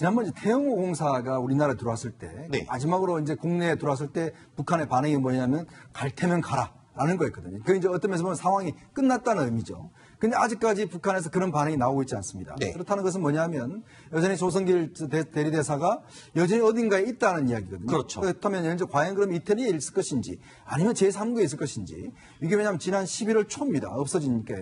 지난번 이제 태영호 공사가 우리나라에 들어왔을 때 네. 마지막으로 이제 국내에 들어왔을 때 북한의 반응이 뭐냐면 갈 테면 가라라는 거였거든요. 그 이제 어떤 면에서 보면 상황이 끝났다는 의미죠. 근데 아직까지 북한에서 그런 반응이 나오고 있지 않습니다. 네. 그렇다는 것은 뭐냐면 여전히 조성길 대리대사가 여전히 어딘가에 있다는 이야기거든요. 그렇죠. 그렇다면 현재 과연 그럼 이태리에 있을 것인지 아니면 제3국에 있을 것인지 이게 왜냐하면 지난 11월 초입니다. 없어지니까.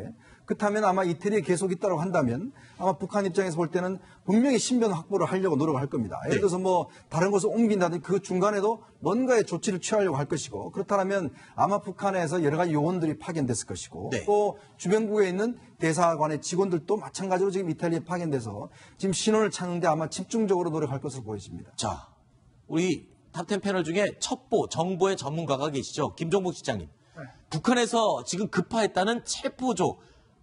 그렇다면 아마 이태리에 계속 있다고 한다면 아마 북한 입장에서 볼 때는 분명히 신변 확보를 하려고 노력을 할 겁니다. 예를 들어서 뭐 다른 곳을 옮긴다든지 그 중간에도 뭔가의 조치를 취하려고 할 것이고 그렇다면 아마 북한에서 여러 가지 요원들이 파견됐을 것이고 네. 또 주변국에 있는 대사관의 직원들도 마찬가지로 지금 이탈리아에 파견돼서 지금 신원을 찾는데 아마 집중적으로 노력할 것으로 보여집니다. 자, 우리 탑10 패널 중에 첩보, 정보의 전문가가 계시죠. 김종복 실장님. 네. 북한에서 지금 급파했다는 체포조.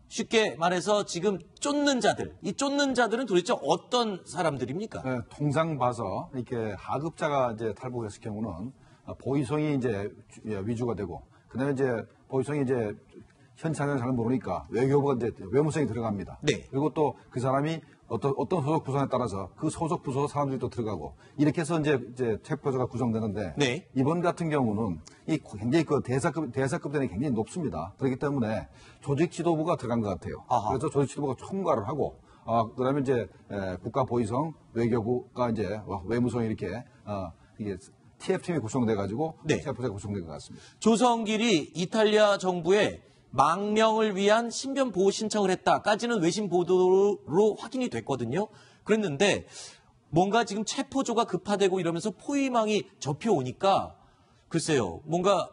쉽게 말해서 지금 쫓는 자들. 이 쫓는 자들은 도대체 어떤 사람들입니까? 네, 통상 봐서 이렇게 하급자가 이제 탈북했을 경우는 보이성이 이제 위주가 되고 그다음에 이제 보이성이 이제 현장을 잘 모르니까 외교부가 이제 외무성이 들어갑니다. 네. 그리고 또 그 사람이 어떤 소속 부서에 따라서 그 소속 부서 사람들이 또 들어가고 이렇게 해서 이제 체포조가 구성되는데 네. 이번 같은 경우는 이 굉장히 그 대사급 단이 굉장히 높습니다. 그렇기 때문에 조직 지도부가 들어간 것 같아요. 아하. 그래서 조직 지도부가 총괄을 하고 그다음에 이제 국가보위성, 외교부가 이제 외무성이 이렇게 이게 TF팀이 구성돼 가지고 네. 체포조가 구성된 것 같습니다. 조성길이 이탈리아 정부에 망명을 위한 신변 보호 신청을 했다까지는 외신 보도로 확인이 됐거든요. 그랬는데 뭔가 지금 체포조가 급파되고 이러면서 포위망이 접혀오니까 글쎄요. 뭔가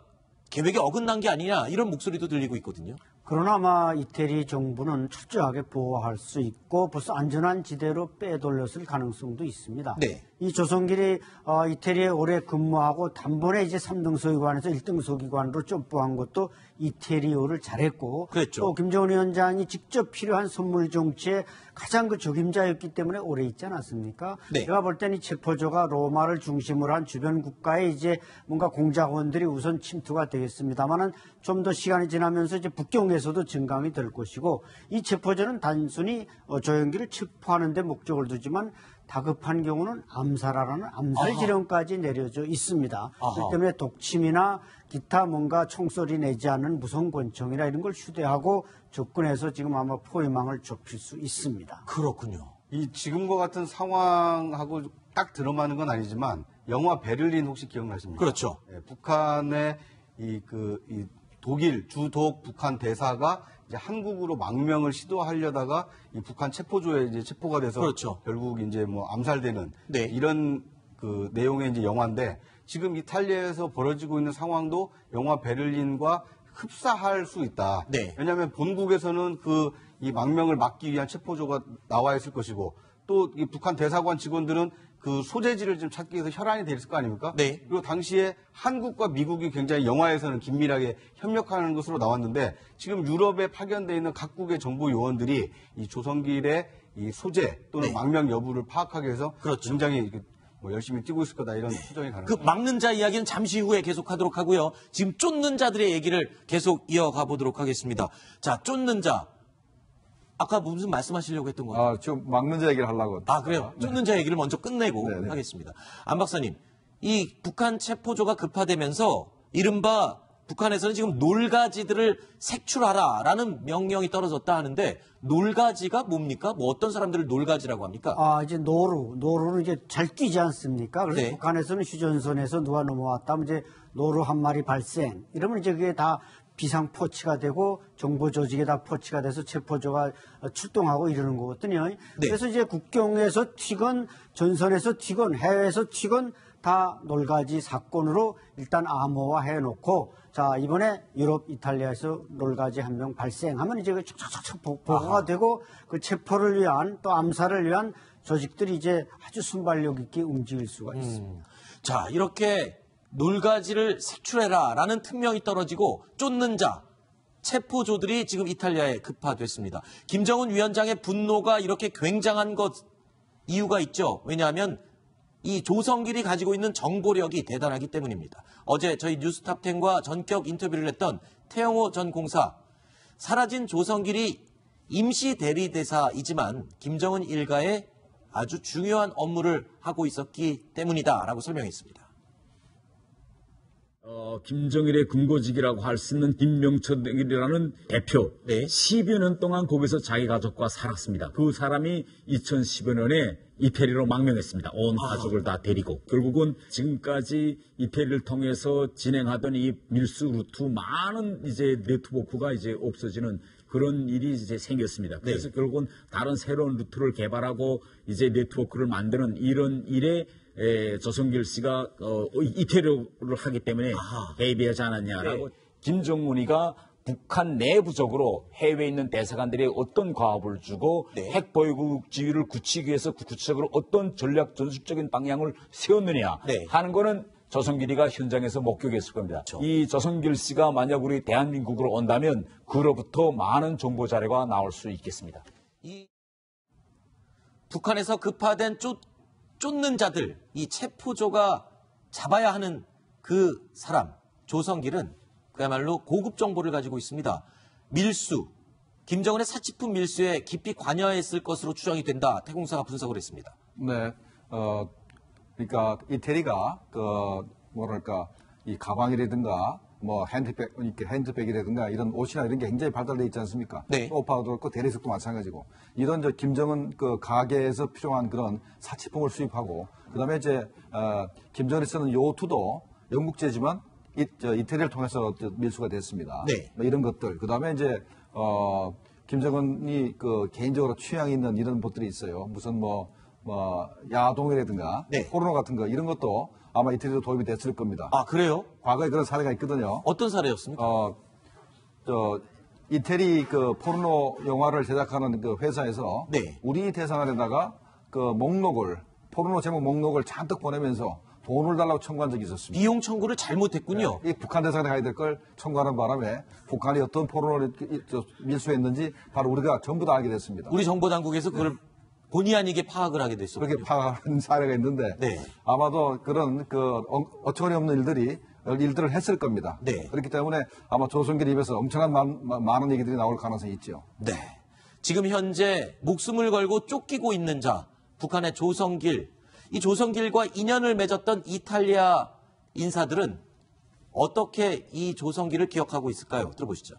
계획에 어긋난 게 아니냐 이런 목소리도 들리고 있거든요. 그러나 아마 이태리 정부는 철저하게 보호할 수 있고 벌써 안전한 지대로 빼돌렸을 가능성도 있습니다. 네. 이 조성길이 이태리에 오래 근무하고 단번에 이제 3등 소위관에서 1등 소기관으로 점프한 것도 이태리어를 잘했고 그랬죠. 또 김정은 위원장이 직접 필요한 선물 정치에 가장 그 적임자였기 때문에 오래 있지 않았습니까? 네. 제가 볼 때는 이 체포조가 로마를 중심으로 한 주변 국가에 이제 뭔가 공작원들이 우선 침투가 되겠습니다만은 좀 더 시간이 지나면서 이제 북경에서도 증강이 될 것이고 이 체포조는 단순히 조영길을 체포하는 데 목적을 두지만 다급한 경우는 암살하라는 암살 지령까지 내려져 있습니다. 그렇기 때문에 독침이나 기타 뭔가 총소리 내지 않는 무성 권총이나 이런 걸 휴대하고 접근해서 지금 아마 포위망을 좁힐 수 있습니다. 그렇군요. 이 지금과 같은 상황하고 딱 들어맞는 건 아니지만 영화 베를린 혹시 기억나십니까? 그렇죠. 예, 북한의 이 독일 주독 북한 대사가 이제 한국으로 망명을 시도하려다가 이 북한 체포조에 이제 체포가 돼서 그렇죠. 결국 이제 뭐 암살되는 네. 이런 그 내용의 이제 영화인데 지금 이탈리아에서 벌어지고 있는 상황도 영화 베를린과 흡사할 수 있다. 네. 왜냐하면 본국에서는 이 망명을 막기 위한 체포조가 나와 있을 것이고 또 이 북한 대사관 직원들은 그 소재지를 좀 찾기 위해서 혈안이 돼 있을 거 아닙니까? 네. 그리고 당시에 한국과 미국이 굉장히 영화에서는 긴밀하게 협력하는 것으로 나왔는데 지금 유럽에 파견돼 있는 각국의 정부 요원들이 이 조성길의 이 소재 또는 네. 망명 여부를 파악하기 위해서 그렇죠. 굉장히 뭐 열심히 뛰고 있을 거다 이런 추정이 그 가능합니다. 막는 자 이야기는 잠시 후에 계속하도록 하고요. 지금 쫓는 자들의 얘기를 계속 이어가 보도록 하겠습니다. 자, 쫓는 자. 아까 무슨 말씀하시려고 했던 거 같아요. 지금 막는 자 얘기를 하려고. 그래요? 쫓는 자 얘기를 먼저 끝내고 네네. 하겠습니다. 안 박사님, 이 북한 체포조가 급파되면서 이른바 북한에서는 지금 놀가지들을 색출하라라는 명령이 떨어졌다 하는데 놀가지가 뭡니까? 뭐 어떤 사람들을 놀가지라고 합니까? 이제 노루는 이제 잘 뛰지 않습니까? 그래서 네. 북한에서는 휴전선에서 누가 넘어왔다면 이제 노루 한 마리 발생. 이러면 이제 그게 다 비상 포치가 되고 정보 조직에 다 포치가 돼서 체포조가 출동하고 이러는 거거든요. 네. 그래서 이제 국경에서 튀건 전선에서 튀건 해외에서 튀건 다 놀가지 사건으로 일단 암호화해 놓고 자 이번에 유럽 이탈리아에서 놀가지 한 명 발생하면 이제 그 촉촉촉 보고가 되고 그 체포를 위한 또 암살을 위한 조직들이 이제 아주 순발력 있게 움직일 수가 있습니다. 자, 이렇게 놀가지를 색출해라라는 특명이 떨어지고 쫓는 자, 체포조들이 지금 이탈리아에 급파됐습니다. 김정은 위원장의 분노가 이렇게 굉장한 것 이유가 있죠. 왜냐하면 이 조성길이 가지고 있는 정보력이 대단하기 때문입니다. 어제 저희 뉴스탑10과 전격 인터뷰를 했던 태영호 전 공사, 사라진 조성길이 임시 대리대사이지만 김정은 일가의 아주 중요한 업무를 하고 있었기 때문이다라고 설명했습니다. 김정일의 금고직이라고 할 수 있는 김명철이라는 대표. 네. 10여 년 동안 거기서 자기 가족과 살았습니다. 그 사람이 2015년에 이태리로 망명했습니다. 온 가족을 다 데리고. 결국은 지금까지 이태리를 통해서 진행하던 이 밀수 루트 많은 이제 네트워크가 이제 없어지는 그런 일이 이제 생겼습니다. 그래서 결국은 다른 새로운 루트를 개발하고 이제 네트워크를 만드는 이런 일에 조성길 씨가 이태리를 하기 때문에 대비하지 않았냐라고. 김정은이가 북한 내부적으로 해외에 있는 대사관들이 어떤 과업을 주고 핵 보유국 지위를 굳히기 위해서 구체적으로 어떤 전략 전술적인 방향을 세웠느냐 하는 거는 조성길이가 현장에서 목격했을 겁니다. 그렇죠. 이 조성길 씨가 만약 우리 대한민국으로 온다면 그로부터 많은 정보 자료가 나올 수 있겠습니다. 이 북한에서 급파된 쫓는 자들, 이 체포조가 잡아야 하는 그 사람, 조성길은 그야말로 고급 정보를 가지고 있습니다. 밀수, 김정은의 사치품 밀수에 깊이 관여했을 것으로 추정이 된다. 태공사가 분석을 했습니다. 네, 그러니까 이태리가 뭐랄까 이 가방이라든가 뭐 핸드백이라든가 이런 옷이나 이런 게 굉장히 발달되어 있지 않습니까? 네. 소파도 그렇고 대리석도 마찬가지고 이런 김정은 그 가게에서 필요한 그런 사치품을 수입하고 그다음에 이제 김정은이 쓰는 요트도 영국제지만 이태리를 통해서 밀수가 됐습니다. 네. 뭐 이런 것들 그다음에 이제 김정은이 그 개인적으로 취향이 있는 이런 것들이 있어요. 무슨 뭐 야동이라든가 포르노 같은 거 이런 것도 아마 이태리도 도입이 됐을 겁니다. 아, 그래요? 과거에 그런 사례가 있거든요. 어떤 사례였습니까? 이태리 그 포르노 영화를 제작하는 그 회사에서 우리 대사관에다가 그 목록을 포르노 제목 목록을 잔뜩 보내면서 돈을 달라고 청구한 적이 있었습니다. 비용 청구를 잘못했군요. 이 북한 대사관에 가야 될 걸 청구하는 바람에 북한이 어떤 포르노를 밀수했는지 바로 우리가 전부 다 알게 됐습니다. 우리 정보당국에서 그걸 본의 아니게 파악을 하게 됐었죠. 그렇게 파악한 사례가 있는데 아마도 그런 그 어처구니 없는 일들을 했을 겁니다. 그렇기 때문에 아마 조성길 입에서 엄청난 많은 얘기들이 나올 가능성이 있죠. 네. 지금 현재 목숨을 걸고 쫓기고 있는 자, 북한의 조성길. 이 조성길과 인연을 맺었던 이탈리아 인사들은 어떻게 이 조성길을 기억하고 있을까요? 들어보시죠.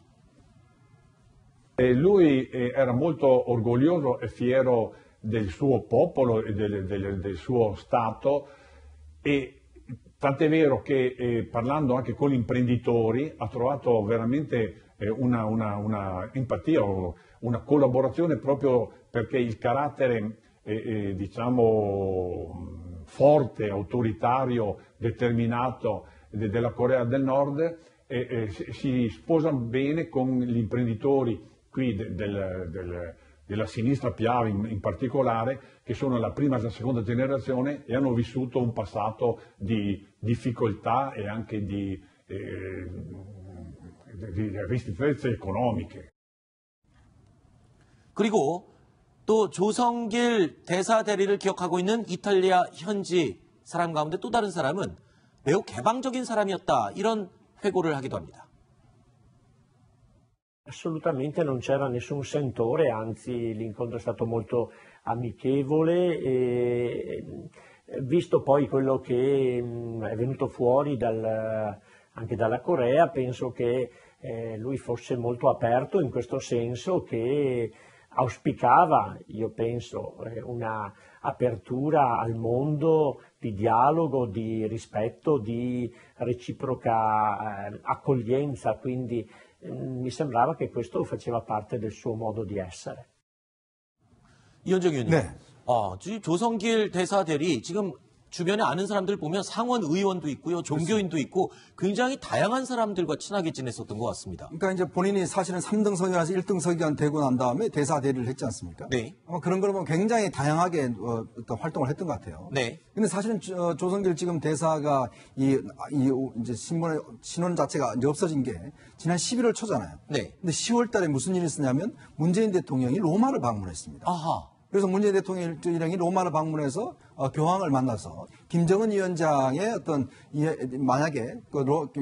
Lui era molto orgoglioso e fiero del suo popolo e del suo Stato e tant'è vero che parlando anche con gli imprenditori ha trovato veramente una empatia o una collaborazione proprio perché il carattere diciamo forte, autoritario, determinato della Corea del Nord si sposa bene con gli imprenditori qui della sinistra Piave in particolare, che sono la prima e la seconda generazione e hanno vissuto un passato di difficoltà e anche di ristrettezze economiche. 그리고 또 조성길 대사 대리를 기억하고 있는 이탈리아 현지 사람 가운데 또 다른 사람은 매우 개방적인 사람이었다. 이런 회고를 하기도 합니다. Assolutamente non c'era nessun sentore, anzi l'incontro è stato molto amichevole e visto poi quello che è venuto fuori anche dalla Corea, penso che lui fosse molto aperto in questo senso, che auspicava, io penso, una apertura al mondo di dialogo, di rispetto, di reciproca accoglienza, quindi mi sembrava che questo faceva parte del suo modo di essere. 이현정 의원님, 네. 조성길 대사 대리 지금 주변에 아는 사람들 보면 상원 의원도 있고요, 종교인도 있고 굉장히 다양한 사람들과 친하게 지냈었던 것 같습니다. 그러니까 이제 본인이 사실은 3등 서기관에서 1등 서기관 되고 난 다음에 대사 대리를 했지 않습니까? 네. 아마 그런 걸 보면 굉장히 다양하게 어떤 활동을 했던 것 같아요. 네. 근데 사실은 조성길 지금 대사가 이제 신원 자체가 이제 없어진 게 지난 11월 초잖아요. 네. 근데 10월 달에 무슨 일이 있었냐면 문재인 대통령이 로마를 방문했습니다. 아하. 그래서 문재인 대통령이 로마를 방문해서 교황을 만나서 김정은 위원장의 어떤 만약에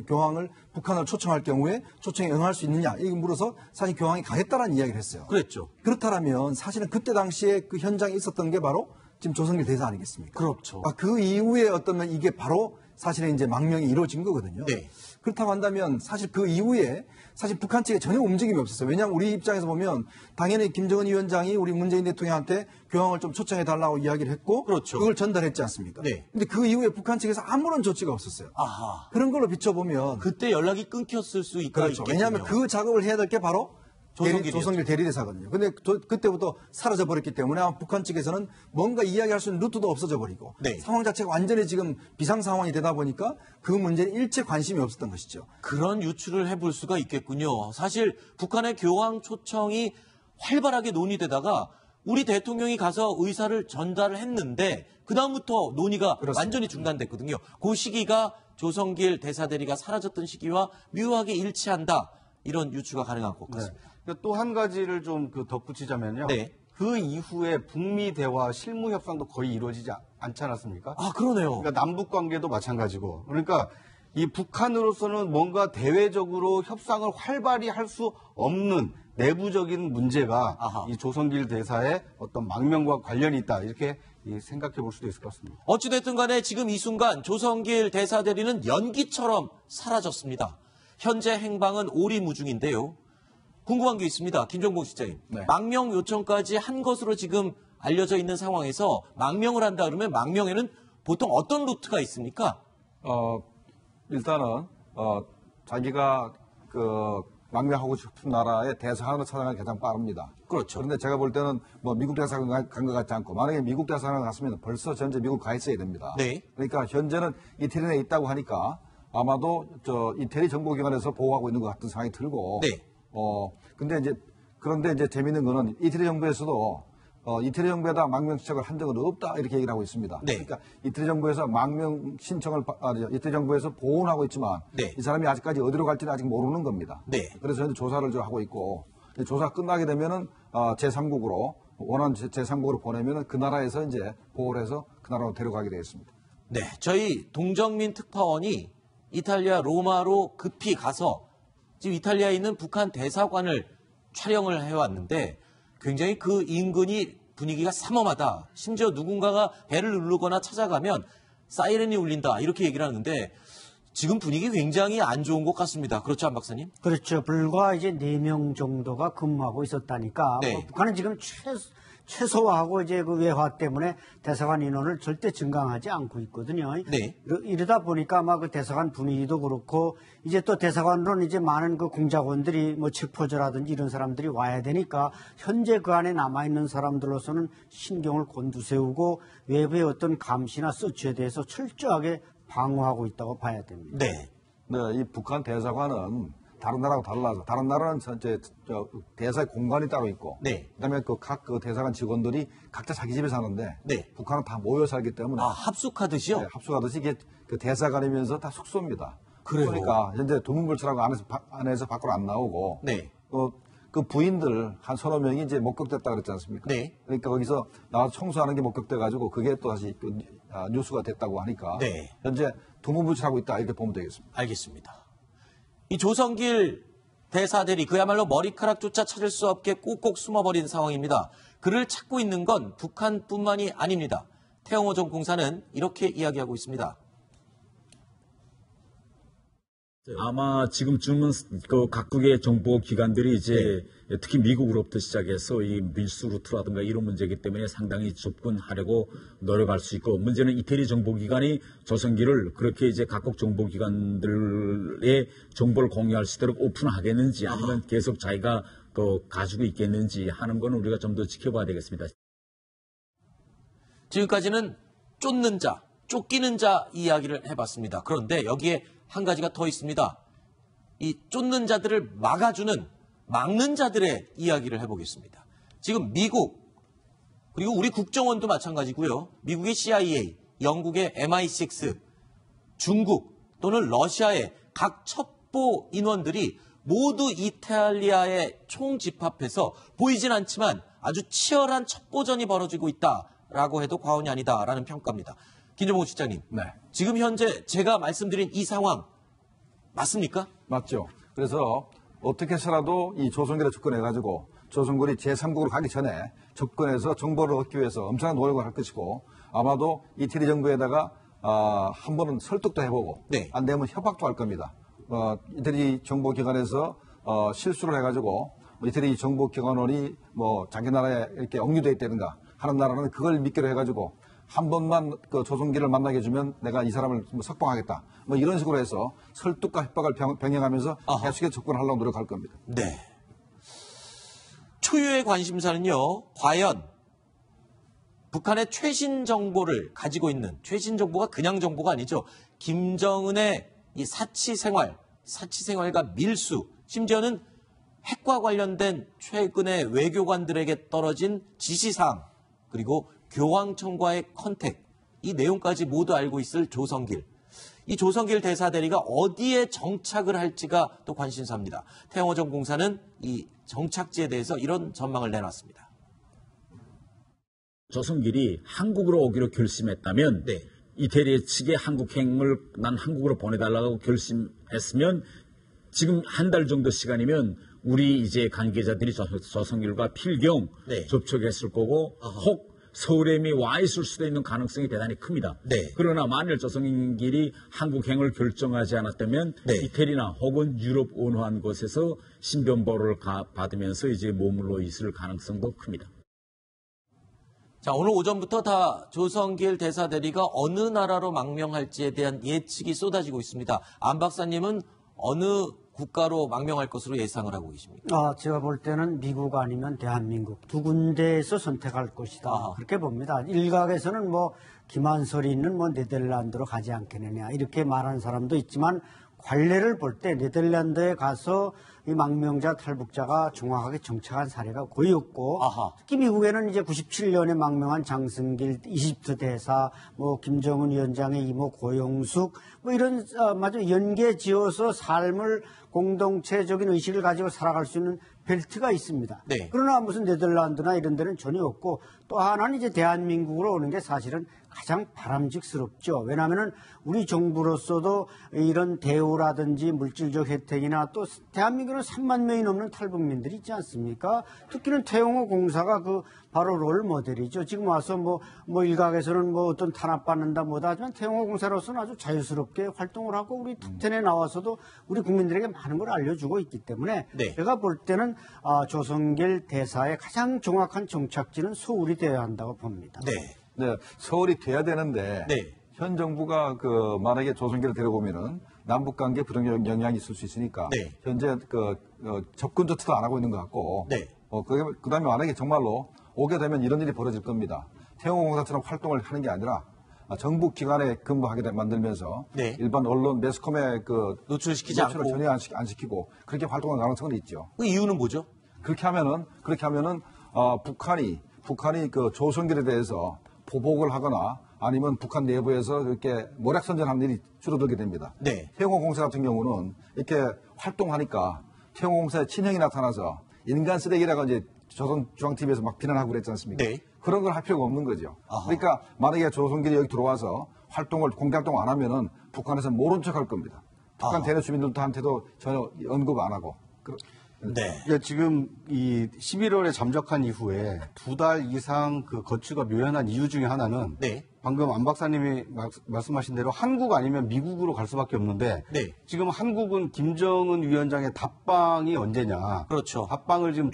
교황을 북한을 초청할 경우에 초청에 응할 수 있느냐 이걸 물어서 사실 교황이 가겠다라는 이야기를 했어요. 그랬죠. 그렇다면 사실은 그때 당시에 그 현장에 있었던 게 바로 지금 조성길 대사 아니겠습니까? 그렇죠. 그 이후에 어떤 이게 바로 사실은 이제 망명이 이루어진 거거든요. 네. 그렇다고 한다면 사실 그 이후에 사실 북한 측에 전혀 움직임이 없었어요. 왜냐하면 우리 입장에서 보면 당연히 김정은 위원장이 우리 문재인 대통령한테 교황을 좀 초청해 달라고 이야기를 했고 그렇죠. 그걸 전달했지 않습니까? 네. 근데 그 이후에 북한 측에서 아무런 조치가 없었어요. 아하. 그런 걸로 비춰보면 그때 연락이 끊겼을 수 있다. 그렇죠. 왜냐하면 그 작업을 해야 될 게 바로 조성길이었죠. 조성길 대리대사거든요. 근데 그때부터 사라져 버렸기 때문에 아마 북한 측에서는 뭔가 이야기할 수 있는 루트도 없어져 버리고 네. 상황 자체가 완전히 지금 비상 상황이 되다 보니까 그 문제에 일체 관심이 없었던 것이죠. 그런 유추를 해볼 수가 있겠군요. 사실 북한의 교황 초청이 활발하게 논의되다가 우리 대통령이 가서 의사를 전달을 했는데 그다음부터 논의가 그렇습니다. 완전히 중단됐거든요. 그 시기가 조성길 대사대리가 사라졌던 시기와 묘하게 일치한다. 이런 유추가 가능한 것 같습니다. 또 한 가지를 좀 덧붙이자면요. 네. 그 이후에 북미 대화 실무 협상도 거의 이루어지지 않지 않았습니까? 아, 그러네요. 그러니까 남북 관계도 마찬가지고. 그러니까 이 북한으로서는 뭔가 대외적으로 협상을 활발히 할 수 없는 내부적인 문제가 아하. 이 조성길 대사의 어떤 망명과 관련이 있다. 이렇게 생각해 볼 수도 있을 것 같습니다. 어찌됐든 간에 지금 이 순간 조성길 대사대리는 연기처럼 사라졌습니다. 현재 행방은 오리무중인데요. 궁금한 게 있습니다. 김정복 실장님. 네. 망명 요청까지 한 것으로 지금 알려져 있는 상황에서 망명을 한다 그러면 망명에는 보통 어떤 루트가 있습니까? 일단은 자기가 망명하고 싶은 나라의 대사관을 찾아가는 게 가장 빠릅니다. 그렇죠. 그런데 제가 볼 때는 뭐 미국 대사관 간 것 같지 않고 만약에 미국 대사관 갔으면 벌써 전제 미국 가 있어야 됩니다. 네. 그러니까 현재는 이태리 내에 있다고 하니까 아마도 이태리 정보기관에서 보호하고 있는 것 같은 생각이 들고. 네. 그런데 이제 재밌는 거는 이태리 정부에서도 이태리 정부에다 망명 신청을 한 적은 없다 이렇게 얘기를 하고 있습니다. 네. 그러니까 이태리 정부에서 망명 신청을 이태리 정부에서 보호하고 있지만 네. 이 사람이 아직까지 어디로 갈지는 아직 모르는 겁니다. 네. 그래서 현재 조사를 좀 하고 있고 조사 끝나게 되면은 제3국으로 원하는 제3국으로 보내면은 그 나라에서 이제 보호를 해서 그 나라로 데려가게 되겠습니다. 네. 저희 동정민 특파원이 이탈리아 로마로 급히 가서 지금 이탈리아에 있는 북한 대사관을 촬영을 해왔는데 굉장히 그 인근이 분위기가 삼엄하다. 심지어 누군가가 배를 누르거나 찾아가면 사이렌이 울린다. 이렇게 얘기를 하는데 지금 분위기 굉장히 안 좋은 것 같습니다. 그렇죠, 안 박사님? 그렇죠. 불과 이제 4명 정도가 근무하고 있었다니까. 네. 북한은 지금 최소화하고 이제 그 외화 때문에 대사관 인원을 절대 증강하지 않고 있거든요. 네. 이러다 보니까 아마 그 대사관 분위기도 그렇고 이제 또 대사관으로는 이제 많은 그 공작원들이 뭐 체포자라든지 이런 사람들이 와야 되니까 현재 그 안에 남아있는 사람들로서는 신경을 곤두세우고 외부의 어떤 감시나 서치에 대해서 철저하게 방어하고 있다고 봐야 됩니다. 네. 네, 이 북한 대사관은 다른 나라하고 달라서 다른 나라는 이제 대사의 공간이 따로 있고 네. 그다음에 각 대사관 직원들이 각자 자기 집에 사는데 네. 북한은 다 모여 살기 때문에 아, 합숙하듯이요? 네, 합숙하듯이 이게 그 대사관이면서 다 숙소입니다. 그래요? 그러니까 현재 두문불출하고 안에서 밖으로 안 나오고 네. 그 부인들 한 서너 명이 이제 목격됐다 그랬지 않습니까? 네. 그러니까 거기서 나와서 청소하는 게 목격돼가지고 그게 또 다시 뉴스가 됐다고 하니까 네. 현재 두문불출하고 있다 이렇게 보면 되겠습니다. 알겠습니다. 이 조성길 대사대리 그야말로 머리카락조차 찾을 수 없게 꾹꾹 숨어버린 상황입니다. 그를 찾고 있는 건 북한뿐만이 아닙니다. 태영호정 공사는 이렇게 이야기하고 있습니다. 아마 지금쯤은 그 각국의 정보 기관들이 이제 특히 미국으로부터 시작해서 이 밀수 루트라든가 이런 문제이기 때문에 상당히 접근하려고 노력할 수 있고 문제는 이태리 정보기관이 조성길을 그렇게 이제 각국 정보기관들의 정보를 공유할 수 있도록 오픈하겠는지 아니면 계속 자기가 가지고 있겠는지 하는 건 우리가 좀 더 지켜봐야 되겠습니다. 지금까지는 쫓는 자, 쫓기는 자 이야기를 해봤습니다. 그런데 여기에 한 가지가 더 있습니다. 이 쫓는 자들을 막는 자들의 이야기를 해보겠습니다. 지금 미국, 그리고 우리 국정원도 마찬가지고요. 미국의 CIA, 영국의 MI6, 중국 또는 러시아의 각 첩보 인원들이 모두 이탈리아에 총집합해서 보이진 않지만 아주 치열한 첩보전이 벌어지고 있다라고 해도 과언이 아니다라는 평가입니다. 김정복 실장님, 네. 지금 현재 제가 말씀드린 이 상황 맞습니까? 맞죠. 그래서 어떻게 해서라도 이 조성길에 접근해가지고 조선군이 제3국으로 가기 전에 접근해서 정보를 얻기 위해서 엄청난 노력을 할 것이고 아마도 이태리 정부에다가 한 번은 설득도 해보고 네. 안 되면 협박도 할 겁니다. 이태리 정보기관에서 실수를 해가지고 이태리 정보기관원이 뭐 자기 나라에 이렇게 억류돼 있다든가 하는 나라는 그걸 미끼로 해가지고 한 번만 그 조선기를 만나게 해주면 내가 이 사람을 석방하겠다. 뭐 이런 식으로 해서 설득과 협박을 병행하면서 계속해서 접근하려고 노력할 겁니다. 네. 초유의 관심사는요, 과연 북한의 최신 정보를 가지고 있는, 최신 정보가 그냥 정보가 아니죠. 김정은의 이 사치 생활과 밀수, 심지어는 핵과 관련된 최근의 외교관들에게 떨어진 지시사항, 그리고 교황청과의 컨택, 이 내용까지 모두 알고 있을 조성길. 이 조성길 대사 대리가 어디에 정착을 할지가 또 관심사입니다. 태영호전공사는 이 정착지에 대해서 이런 전망을 내놨습니다. 조성길이 한국으로 오기로 결심했다면 네. 이태리 측에 한국행을 난 한국으로 보내달라고 결심했으면 지금 한 달 정도 시간이면 우리 이제 관계자들이 조성길과 필경 네. 접촉했을 거고 혹 서울에 이미 와 있을 수도 있는 가능성이 대단히 큽니다. 네. 그러나 만일 조성길이 한국행을 결정하지 않았다면 네. 이태리나 혹은 유럽 온화한 곳에서 신변보호를 받으면서 이제 머물러 있을 가능성도 큽니다. 자, 오늘 오전부터 다 조성길 대사 대리가 어느 나라로 망명할지에 대한 예측이 쏟아지고 있습니다. 안 박사님은 어느 국가로 망명할 것으로 예상을 하고 계십니까? 제가 볼 때는 미국 아니면 대한민국 두 군데에서 선택할 것이다. 그렇게 봅니다. 일각에서는 뭐 김한설이 있는 뭐 네덜란드로 가지 않겠느냐 이렇게 말하는 사람도 있지만 관례를 볼 때 네덜란드에 가서 이 망명자 탈북자가 정확하게 정착한 사례가 거의 없고 특히 미국에는 이제 97년에 망명한 장승길 이집트 대사, 뭐 김정은 위원장의 이모 고용숙 뭐 이런 마저 연계 지어서 삶을 공동체적인 의식을 가지고 살아갈 수 있는 벨트가 있습니다. 네. 그러나 무슨 네덜란드나 이런 데는 전혀 없고 또 하나는 이제 대한민국으로 오는 게 사실은 가장 바람직스럽죠. 왜냐하면은 우리 정부로서도 이런 대우라든지 물질적 혜택이나 또 대한민국은 3만 명이 넘는 탈북민들이 있지 않습니까? 특히는 태영호 공사가 그 바로 롤 모델이죠. 지금 와서 뭐 일각에서는 뭐 어떤 탄압받는다 뭐다 하지만 태영호 공사로서는 아주 자유스럽게 활동을 하고 우리 탑10에 나와서도 우리 국민들에게 많은 걸 알려주고 있기 때문에 네. 제가 볼 때는 조성길 대사의 가장 정확한 정착지는 서울이 되어야 한다고 봅니다. 네. 네, 서울이 돼야 되는데 네. 현 정부가 만약에 조선기를 데려오면은 남북 관계 불안 영향이 있을 수 있으니까 네. 현재 접근 조치도 안 하고 있는 것 같고 네. 그다음에 만약에 정말로 오게 되면 이런 일이 벌어질 겁니다. 태영호공사처럼 활동을 하는 게 아니라 정부 기관에 근무하게 만들면서 네. 일반 언론 매스컴에 노출시키지 노출을 않고. 전혀 안 시키고 그렇게 활동할 가능성은 있죠. 그 이유는 뭐죠? 그렇게 하면은 북한이 그 조선길에 대해서 보복을 하거나 아니면 북한 내부에서 이렇게 모략선전하는 일이 줄어들게 됩니다. 네. 태영호공사 같은 경우는 이렇게 활동하니까 태영호공사의 친형이 나타나서 인간 쓰레기라고 이제 조선중앙TV에서 막 비난하고 그랬지 않습니까? 네. 그런 걸 할 필요가 없는 거죠. 그러니까 만약에 조선길이 여기 들어와서 공개활동 안 하면은 북한에서 모른 척 할 겁니다. 북한 대내 주민들한테도 전혀 언급 안 하고. 네. 그러니까 지금 이 11월에 잠적한 이후에 2달 이상 그 거취가 묘연한 이유 중에 하나는 네. 방금 안 박사님이 말씀하신 대로 한국 아니면 미국으로 갈 수밖에 없는데 네. 지금 한국은 김정은 위원장의 답방이 언제냐. 그렇죠. 답방을 지금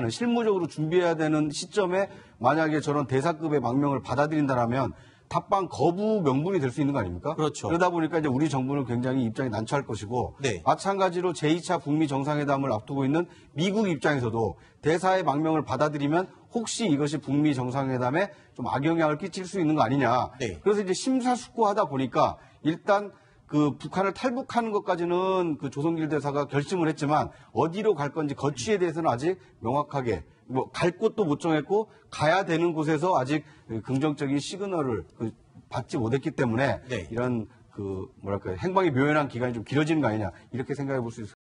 실무적으로 준비해야 되는 시점에 만약에 저런 대사급의 망명을 받아들인다라면 답방 거부 명분이 될 수 있는 거 아닙니까? 그렇죠. 그러다 보니까 이제 우리 정부는 굉장히 입장이 난처할 것이고 네. 마찬가지로 제2차 북미 정상회담을 앞두고 있는 미국 입장에서도 대사의 망명을 받아들이면 혹시 이것이 북미 정상회담에 좀 악영향을 끼칠 수 있는 거 아니냐. 네. 그래서 이제 심사숙고하다 보니까 일단 그 북한을 탈북하는 것까지는 그 조성길 대사가 결심을 했지만 어디로 갈 건지 거취에 대해서는 아직 명확하게 갈 곳도 못 정했고 가야 되는 곳에서 아직 긍정적인 시그널을 받지 못했기 때문에 네. 이런 행방이 묘연한 기간이 좀 길어지는 거 아니냐 이렇게 생각해 볼 수 있을